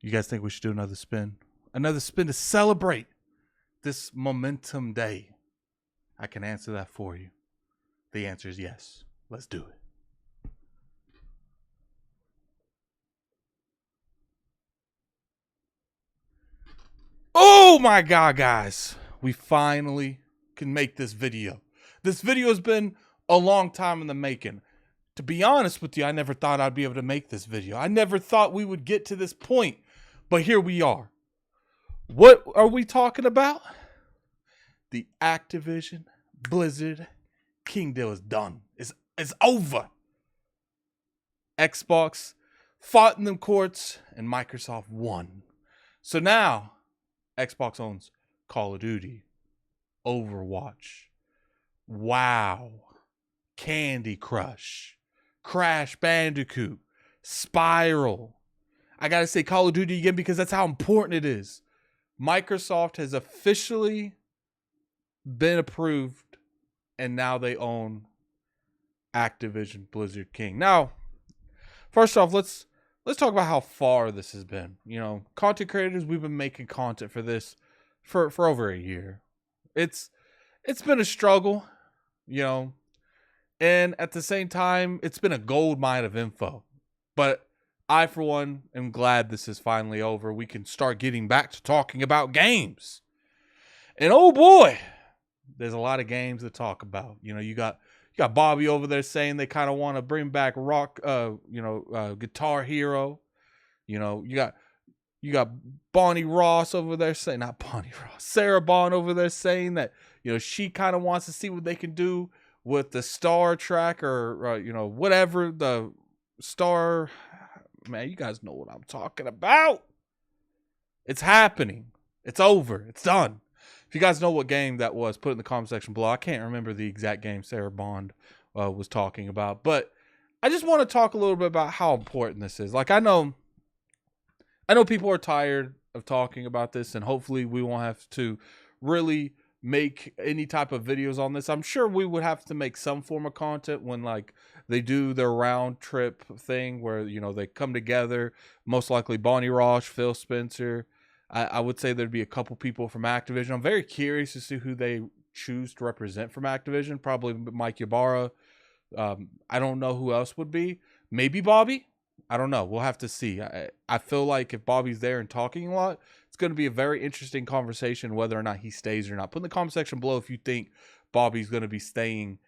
You guys think we should do another spin? Another spin to celebrate this momentum day? I can answer that for you. The answer is yes. Let's do it. Oh my God, guys. We finally can make this video. This video has been a long time in the making. To be honest with you, I never thought I'd be able to make this video. I never thought we would get to this point, but here we are. What are we talking about? The Activision Blizzard King deal is done. It's over. Xbox fought in them courts and Microsoft won. So now Xbox owns Call of Duty, Overwatch, WoW, Candy Crush, Crash Bandicoot, Spiral. I gotta say Call of Duty again because that's how important it is. Microsoft has officially been approved, and now they own Activision Blizzard King. Now, first off, let's talk about how far this has been. You know, content creators, we've been making content for this for over a year. It's been a struggle, you know, and at the same time, it's been a gold mine of info. But I, for one, am glad this is finally over. We can start getting back to talking about games. And oh boy, there's a lot of games to talk about. You know, you got Bobby over there saying they kind of want to bring back Guitar Hero. You know, you got Bonnie Ross over there saying, not Bonnie Ross, Sarah Bond over there saying that, you know, she kind of wants to see what they can do with the Star Trek or whatever the Star. Man, you guys know what I'm talking about. It's happening. It's over. It's done. If you guys know what game that was, put it in the comment section below. I can't remember the exact game Sarah Bond was talking about, but I just want to talk a little bit about how important this is. Like, I know people are tired of talking about this, and hopefully we won't have to really make any type of videos on this. I'm sure we would have to make some form of content when, like, they do their round trip thing where, you know, they come together, most likely Bonnie Ross, Phil Spencer. I would say there'd be a couple people from Activision. I'm very curious to see who they choose to represent from Activision. Probably Mike Ybarra. I don't know who else would be. Maybe Bobby. I don't know. We'll have to see. I feel like if Bobby's there and talking a lot, it's going to be a very interesting conversation whether or not he stays or not. Put in the comment section below if you think Bobby's going to be staying,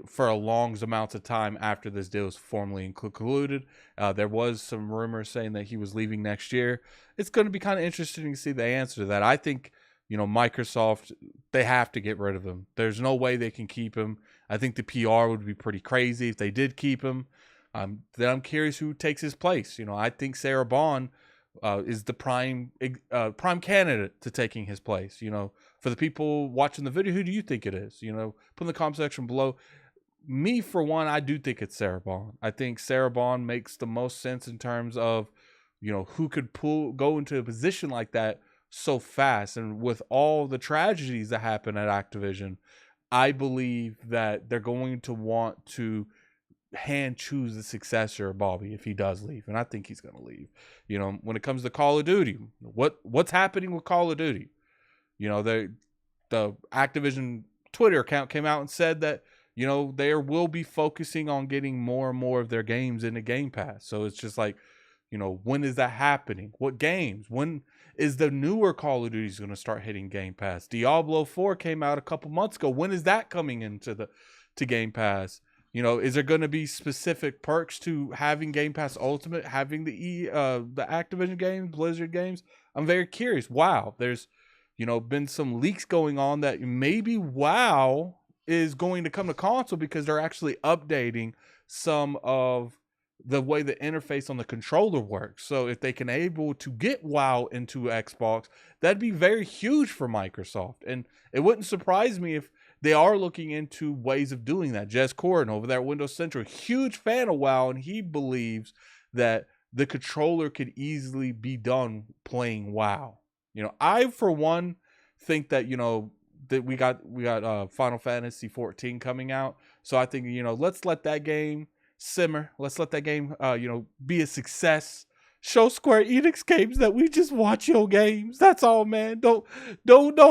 for a long amounts of time after this deal is formally concluded. There was some rumors saying that he was leaving next year. It's going to be kind of interesting to see the answer to that. I think, you know, Microsoft, they have to get rid of him. There's no way they can keep him. I think the PR would be pretty crazy if they did keep him. Then I'm curious who takes his place. You know, I think Sarah Bond is the prime candidate to taking his place. You know, for the people watching the video, who do you think it is? You know, put in the comment section below. Me, for one, I do think it's Sarah Bond. I think Sarah Bond makes the most sense in terms of, you know, who could go into a position like that so fast. And with all the tragedies that happen at Activision, I believe that they're going to want to hand choose the successor of Bobby if he does leave, and I think he's going to leave. You know, when it comes to Call of Duty, what's happening with Call of Duty? You know, the Activision Twitter account came out and said that, you know, they will be focusing on getting more and more of their games into Game Pass. So it's just like, you know, when is that happening? What games? When is the newer Call of Duty going to start hitting Game Pass? Diablo 4 came out a couple months ago. When is that coming into Game Pass? You know, is there going to be specific perks to having Game Pass Ultimate, having the Activision games, Blizzard games? I'm very curious. WoW, there's, you know, been some leaks going on that maybe WoW is going to come to console because they're actually updating some of the way the interface on the controller works. So if they can able to get WoW into Xbox, that'd be very huge for Microsoft. And it wouldn't surprise me if they are looking into ways of doing that. Jez Corden over there at Windows Central, huge fan of WoW, and he believes that the controller could easily be done playing WoW. You know, I, for one, think that, you know, that we got Final Fantasy 14 coming out. So I think, you know, let's let that game simmer. Let's let that game, be a success. show Square Enix games that we just watch your games. That's all, man. Don't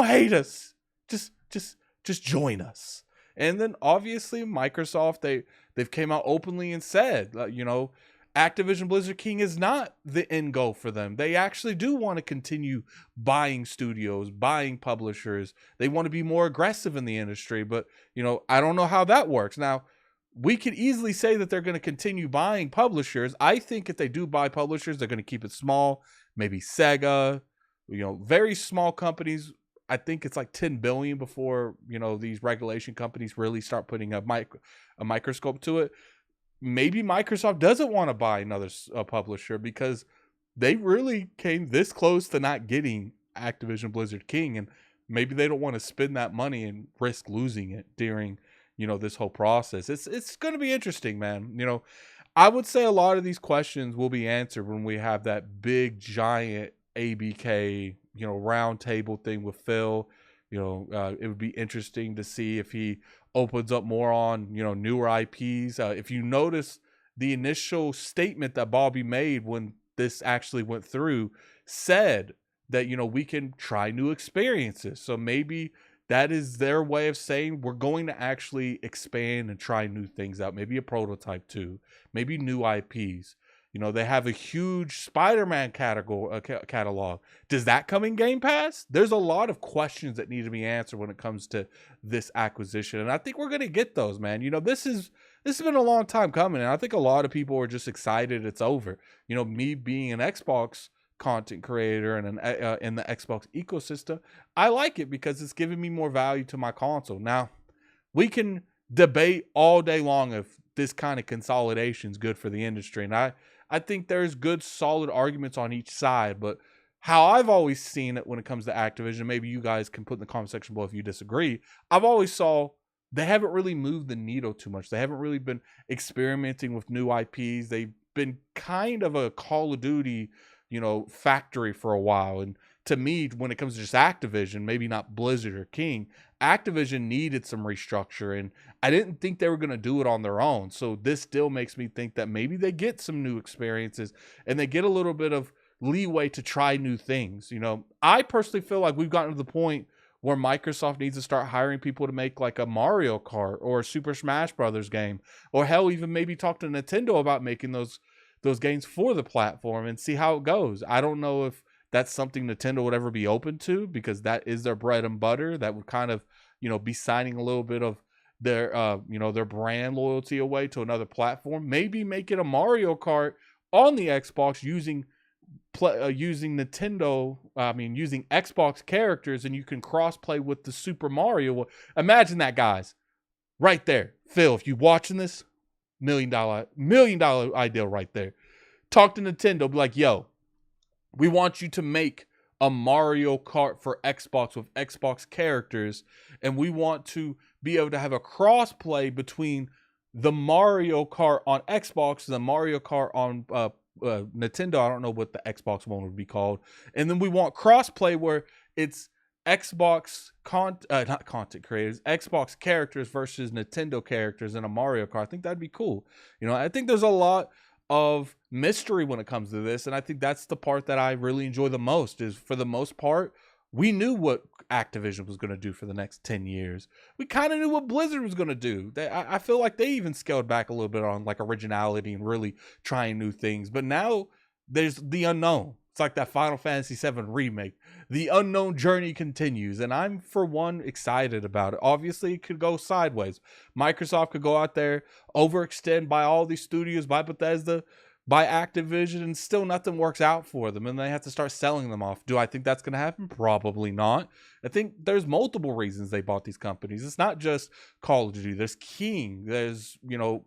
hate us. Just join us. And then obviously Microsoft, they've came out openly and said, Activision Blizzard King is not the end goal for them. They actually do want to continue buying studios, buying publishers. They want to be more aggressive in the industry, but I don't know how that works. Now, we could easily say that they're going to continue buying publishers. I think if they do buy publishers, they're going to keep it small. Maybe Sega, very small companies. I think it's like 10 billion before, these regulation companies really start putting a microscope to it. Maybe Microsoft doesn't want to buy another publisher because they really came this close to not getting Activision Blizzard King. And maybe they don't want to spend that money and risk losing it during this whole process. It's going to be interesting, man. I would say a lot of these questions will be answered when we have that big giant ABK, round table thing with Phil. It would be interesting to see if he opens up more on, newer IPs. If you notice the initial statement that Bobby made when this actually went through said that, we can try new experiences. So maybe that is their way of saying we're going to actually expand and try new things out. Maybe a prototype too. Maybe new IPs. They have a huge Spider-Man catalog. Does that come in Game Pass? There's a lot of questions that need to be answered when it comes to this acquisition. And I think we're going to get those, man. This has been a long time coming. And I think a lot of people are just excited it's over. Me being an Xbox content creator and in the Xbox ecosystem, I like it because it's giving me more value to my console. Now, we can debate all day long if this kind of consolidation is good for the industry. And I think there's good, solid arguments on each side. But how I've always seen it when it comes to Activision, maybe you guys can put in the comment section below if you disagree. I've always saw they haven't really moved the needle too much. They haven't really been experimenting with new IPs. They've been kind of a Call of Duty, factory for a while. And to me, when it comes to just Activision, maybe not Blizzard or King, Activision needed some restructure, and I didn't think they were going to do it on their own. So this still makes me think that maybe they get some new experiences and they get a little bit of leeway to try new things. I personally feel like we've gotten to the point where Microsoft needs to start hiring people to make like a Mario Kart or a Super Smash Brothers game, or hell, even maybe talk to Nintendo about making those games for the platform and see how it goes. I don't know if that's something Nintendo would ever be open to, because that is their bread and butter. That would kind of, be signing a little bit of their, their brand loyalty away to another platform. Maybe make it a Mario Kart on the Xbox using Nintendo, using Xbox characters, and you can cross play with the Super Mario. Imagine that, guys, right there. Phil, if you're watching this, $1 million idea right there. Talk to Nintendo, be like, yo, we want you to make a Mario Kart for Xbox with Xbox characters, and we want to be able to have a cross play between the Mario Kart on Xbox and the Mario Kart on Nintendo. I don't know what the Xbox one would be called. And then we want cross play where it's Xbox not content creators, Xbox characters versus Nintendo characters in a Mario Kart. I think that'd be cool. I think there's a lot of mystery when it comes to this, and I think that's the part that I really enjoy the most. Is for the most part, we knew what Activision was going to do for the next 10 years. We kind of knew what Blizzard was going to do. I feel like they even scaled back a little bit on like originality and really trying new things. But now there's the unknown. It's like that Final Fantasy VII remake. The unknown journey continues, and I'm, for one, excited about it. Obviously, it could go sideways. Microsoft could go out there, overextend, buy all these studios, buy Bethesda, buy Activision, and still nothing works out for them, and they have to start selling them off. Do I think that's going to happen? Probably not. I think there's multiple reasons they bought these companies. It's not just Call of Duty. There's King. There's,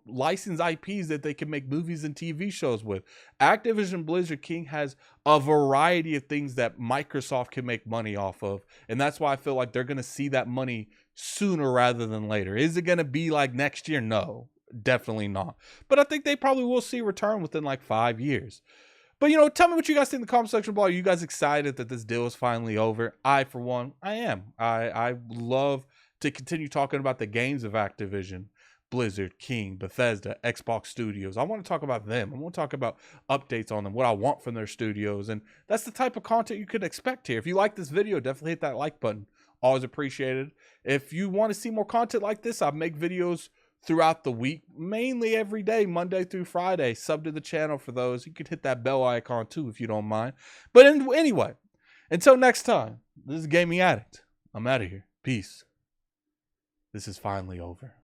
licensed IPs that they can make movies and TV shows with. Activision Blizzard King has a variety of things that Microsoft can make money off of, and that's why I feel like they're going to see that money sooner rather than later. Is it going to be like next year? No. Definitely not. But I think they probably will see a return within like 5 years. But, tell me what you guys think in the comment section below. Are you guys excited that this deal is finally over? I, for one, I am. I love to continue talking about the games of Activision. Blizzard, King, Bethesda, Xbox Studios. I want to talk about them. I want to talk about updates on them, what I want from their studios. And that's the type of content you could expect here. If you like this video, definitely hit that like button. Always appreciated. If you want to see more content like this, I make videos throughout the week, mainly every day, Monday through Friday. Sub to the channel for those. You could hit that bell icon too if you don't mind. But anyway, until next time, this is Gaming Addict. I'm out of here. Peace. This is finally over.